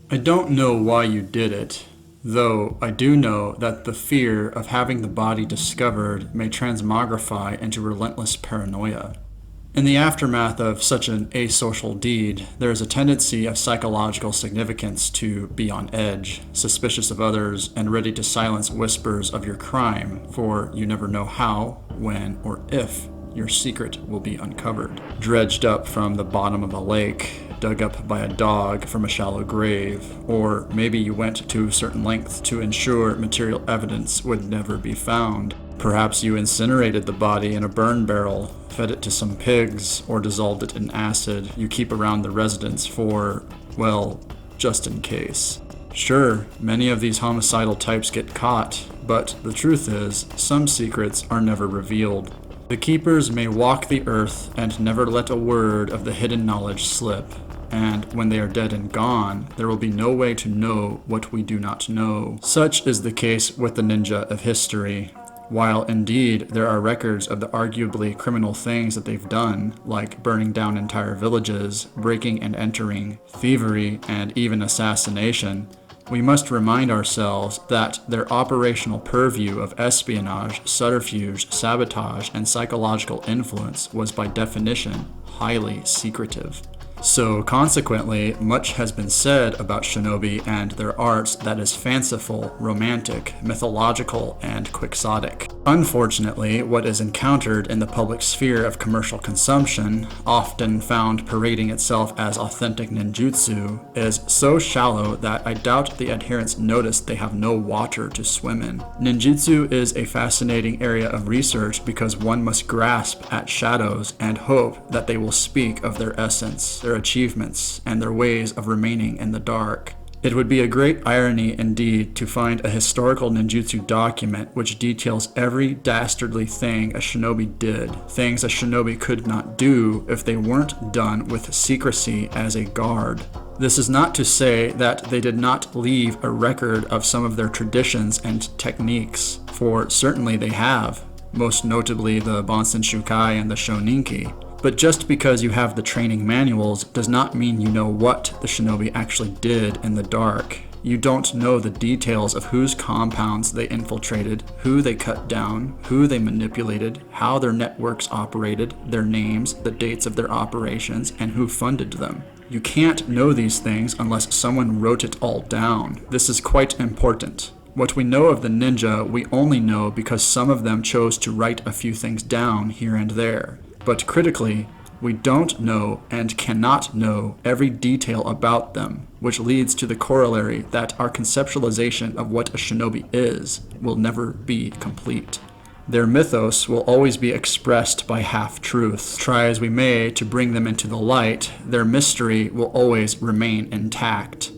I don't know why you did it, though I do know that the fear of having the body discovered may transmogrify into relentless paranoia. In the aftermath of such an asocial deed, there is a tendency of psychological significance to be on edge, suspicious of others, and ready to silence whispers of your crime, for you never know how, when, or if your secret will be uncovered. Dredged up from the bottom of a lake, dug up by a dog from a shallow grave, or maybe you went to certain lengths to ensure material evidence would never be found. Perhaps you incinerated the body in a burn barrel, fed it to some pigs, or dissolved it in acid you keep around the residence for, well, just in case. Sure, many of these homicidal types get caught, but the truth is, some secrets are never revealed. The keepers may walk the earth and never let a word of the hidden knowledge slip, and when they are dead and gone, there will be no way to know what we do not know. Such is the case with the ninja of history. While indeed there are records of the arguably criminal things that they've done, like burning down entire villages, breaking and entering, thievery, and even assassination, we must remind ourselves that their operational purview of espionage, subterfuge, sabotage, and psychological influence was by definition highly secretive. So consequently, much has been said about shinobi and their arts that is fanciful, romantic, mythological, and quixotic. Unfortunately, what is encountered in the public sphere of commercial consumption, often found parading itself as authentic ninjutsu, is so shallow that I doubt the adherents notice they have no water to swim in. Ninjutsu is a fascinating area of research because one must grasp at shadows and hope that they will speak of their essence, their achievements, and their ways of remaining in the dark. It would be a great irony indeed to find a historical ninjutsu document which details every dastardly thing a shinobi did, things a shinobi could not do if they weren't done with secrecy as a guard. This is not to say that they did not leave a record of some of their traditions and techniques, for certainly they have, most notably the Bansen Shukai and the Shoninki. But just because you have the training manuals does not mean you know what the shinobi actually did in the dark. You don't know the details of whose compounds they infiltrated, who they cut down, who they manipulated, how their networks operated, their names, the dates of their operations, and who funded them. You can't know these things unless someone wrote it all down. This is quite important. What we know of the ninja, we only know because some of them chose to write a few things down here and there. But critically, we don't know and cannot know every detail about them, which leads to the corollary that our conceptualization of what a shinobi is will never be complete. Their mythos will always be expressed by half-truths. Try as we may to bring them into the light, their mystery will always remain intact.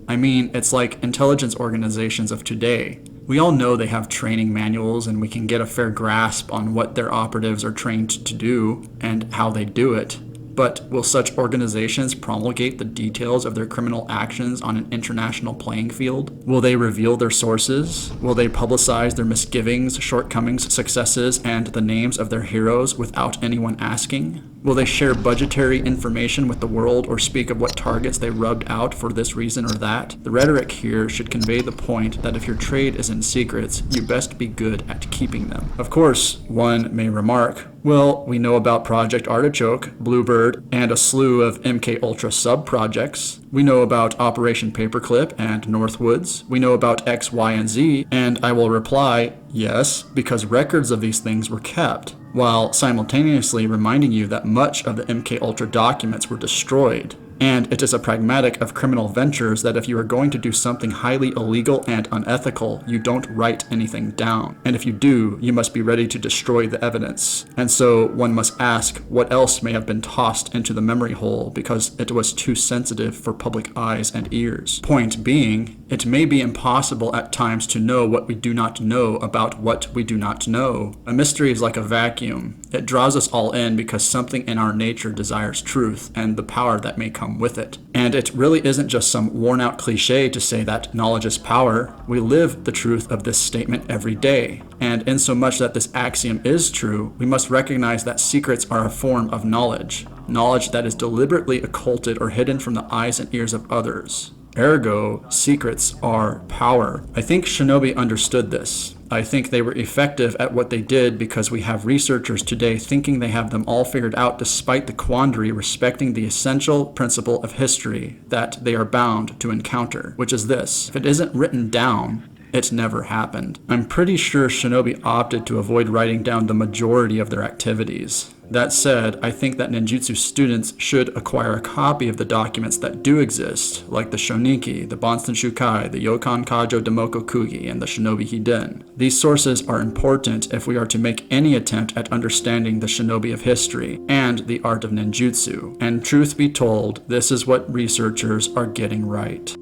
I mean, it's like intelligence organizations of today. We all know they have training manuals and we can get a fair grasp on what their operatives are trained to do and how they do it. But will such organizations promulgate the details of their criminal actions on an international playing field? Will they reveal their sources? Will they publicize their misgivings, shortcomings, successes, and the names of their heroes without anyone asking? Will they share budgetary information with the world or speak of what targets they rubbed out for this reason or that? The rhetoric here should convey the point that if your trade is in secrets, you best be good at keeping them. Of course, one may remark, well, we know about Project Artichoke, Bluebird, and a slew of MK Ultra sub-projects. We know about Operation Paperclip and Northwoods. We know about X, Y, and Z, and I will reply, yes, because records of these things were kept, while simultaneously reminding you that much of the MK Ultra documents were destroyed. And it is a pragmatic of criminal ventures that if you are going to do something highly illegal and unethical, you don't write anything down. And if you do, you must be ready to destroy the evidence. And so one must ask what else may have been tossed into the memory hole because it was too sensitive for public eyes and ears. Point being, it may be impossible at times to know what we do not know about what we do not know. A mystery is like a vacuum. It draws us all in because something in our nature desires truth and the power that may come with it. And it really isn't just some worn-out cliche to say that knowledge is power. We live the truth of this statement every day. And insomuch that this axiom is true, we must recognize that secrets are a form of knowledge. Knowledge that is deliberately occulted or hidden from the eyes and ears of others. Ergo, secrets are power. I think shinobi understood this. I think they were effective at what they did because we have researchers today thinking they have them all figured out despite the quandary respecting the essential principle of history that they are bound to encounter, which is this: if it isn't written down, it never happened. I'm pretty sure shinobi opted to avoid writing down the majority of their activities. That said, I think that ninjutsu students should acquire a copy of the documents that do exist, like the Shoninki, the Bonsen Shukai, the Yokan Kajo Demoko Kugi, and the Shinobi Hiden. These sources are important if we are to make any attempt at understanding the shinobi of history and the art of ninjutsu. And truth be told, this is what researchers are getting right.